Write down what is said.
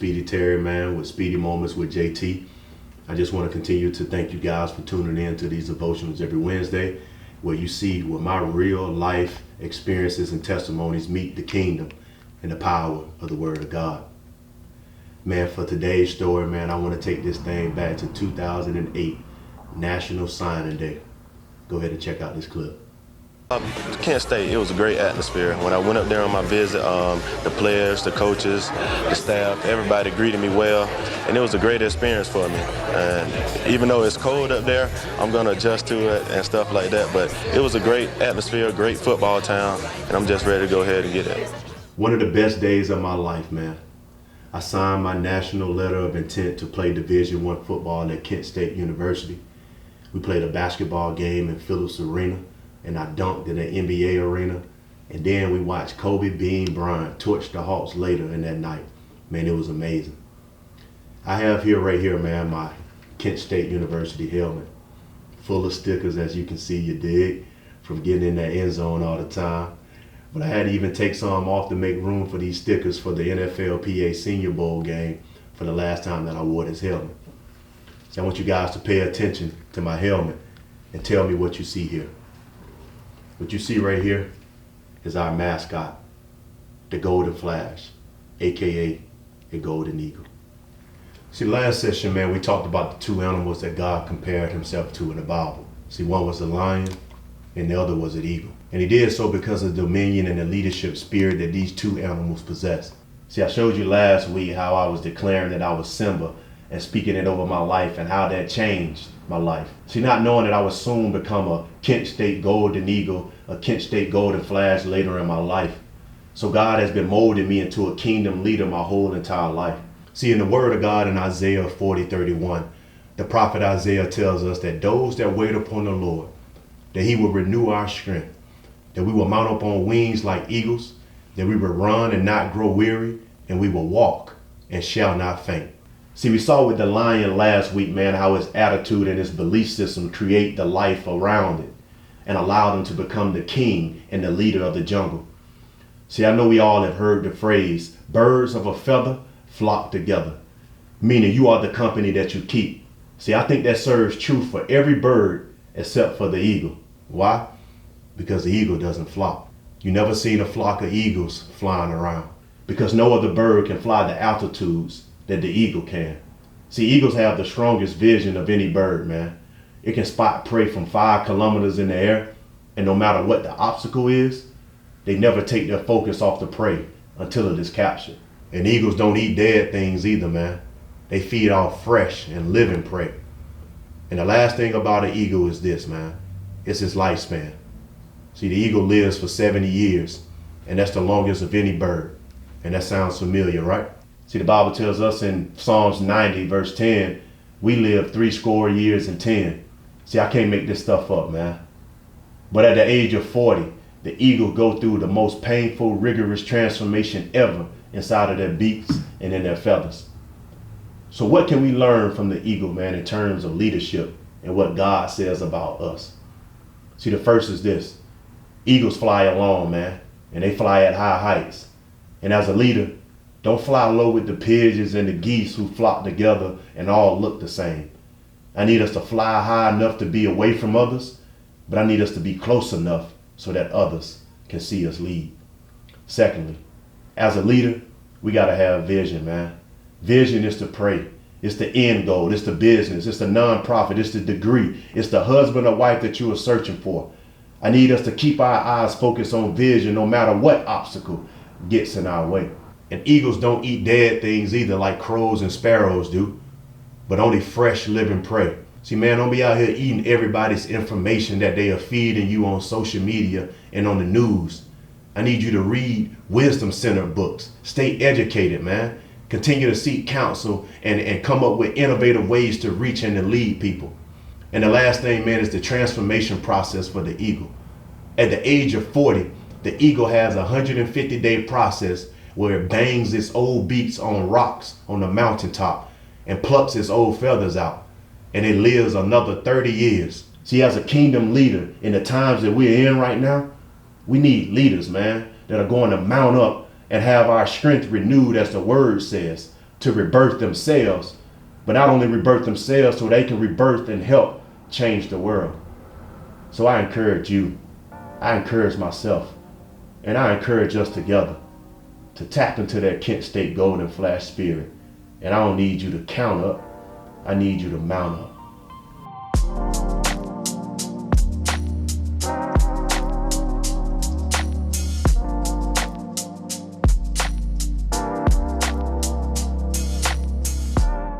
Speedy Terry, man, with Speedy Moments with JT. I just want to continue to thank you guys for tuning in to these devotionals every Wednesday, where you see where my real life experiences and testimonies meet the kingdom and the power of the Word of God. Man, for today's story, man, I want to take this thing back to 2008, National Signing Day. Go ahead and check out this clip. Kent State, it was a great atmosphere. When I went up there on my visit, the players, the coaches, the staff, everybody greeted me well, and it was a great experience for me. And even though it's cold up there, I'm going to adjust to it and stuff like that, but it was a great atmosphere, great football town, and I'm just ready to go ahead and get it. One of the best days of my life, man. I signed my national letter of intent to play Division I football at Kent State University. We played a basketball game in Phillips Arena, and I dunked in the NBA arena. And then we watched Kobe Bean Bryant torch the Hawks later in that night. Man, it was amazing. I have right here, man, my Kent State University helmet. Full of stickers, as you can see, you dig, from getting in that end zone all the time. But I had to even take some off to make room for these stickers for the NFLPA Senior Bowl game for the last time that I wore this helmet. So I want you guys to pay attention to my helmet and tell me what you see here. What you see right here is our mascot, the Golden Flash, AKA a Golden Eagle. See, last session, man, we talked about the two animals that God compared himself to in the Bible. See, one was the lion and the other was an eagle. And he did so because of the dominion and the leadership spirit that these two animals possess. See, I showed you last week how I was declaring that I was Simba and speaking it over my life and how that changed my life. See, not knowing that I would soon become a Kent State Golden Eagle, a Kent State Golden Flash later in my life. So God has been molding me into a kingdom leader my whole entire life. See, in the Word of God in Isaiah 40:31, the prophet Isaiah tells us that those that wait upon the Lord, that he will renew our strength, that we will mount up on wings like eagles, that we will run and not grow weary, and we will walk and shall not faint. See, we saw with the lion last week, man, how his attitude and his belief system create the life around it and allow them to become the king and the leader of the jungle. See, I know we all have heard the phrase, birds of a feather flock together, meaning you are the company that you keep. See, I think that serves true for every bird except for the eagle. Why? Because the eagle doesn't flock. You never seen a flock of eagles flying around because no other bird can fly the altitudes that the eagle can. See, eagles have the strongest vision of any bird, man. It can spot prey from 5 kilometers in the air, and no matter what the obstacle is, they never take their focus off the prey until it is captured. And eagles don't eat dead things either, man. They feed off fresh and living prey. And the last thing about an eagle is this, man. It's its lifespan. See, the eagle lives for 70 years, and that's the longest of any bird. And that sounds familiar, right? See, the Bible tells us in Psalms 90, verse 10, we live 80 years and 10. See, I can't make this stuff up, man. But at the age of 40, the eagle go through the most painful, rigorous transformation ever inside of their beaks and in their feathers. So what can we learn from the eagle, man, in terms of leadership and what God says about us? See, the first is this. Eagles fly alone, man, and they fly at high heights. And as a leader, don't fly low with the pigeons and the geese who flock together and all look the same. I need us to fly high enough to be away from others, but I need us to be close enough so that others can see us lead. Secondly, as a leader, we got to have vision, man. Vision is to pray. It's the end goal. It's the business. It's the nonprofit. It's the degree. It's the husband or wife that you are searching for. I need us to keep our eyes focused on vision no matter what obstacle gets in our way. And eagles don't eat dead things either like crows and sparrows do, but only fresh living prey. See, man, don't be out here eating everybody's information that they are feeding you on social media and on the news. I need you to read wisdom-centered books. Stay educated, man. Continue to seek counsel and come up with innovative ways to reach and to lead people. And the last thing, man, is the transformation process for the eagle. At the age of 40, the eagle has a 150-day process where it bangs its old beaks on rocks on the mountaintop and plucks its old feathers out. And it lives another 30 years. See, as a kingdom leader in the times that we're in right now, we need leaders, man, that are going to mount up and have our strength renewed as the word says, to rebirth themselves, but not only rebirth themselves so they can rebirth and help change the world. So I encourage you, I encourage myself, and I encourage us together to tap into that Kent State Golden Flash spirit. And I don't need you to count up, I need you to mount up.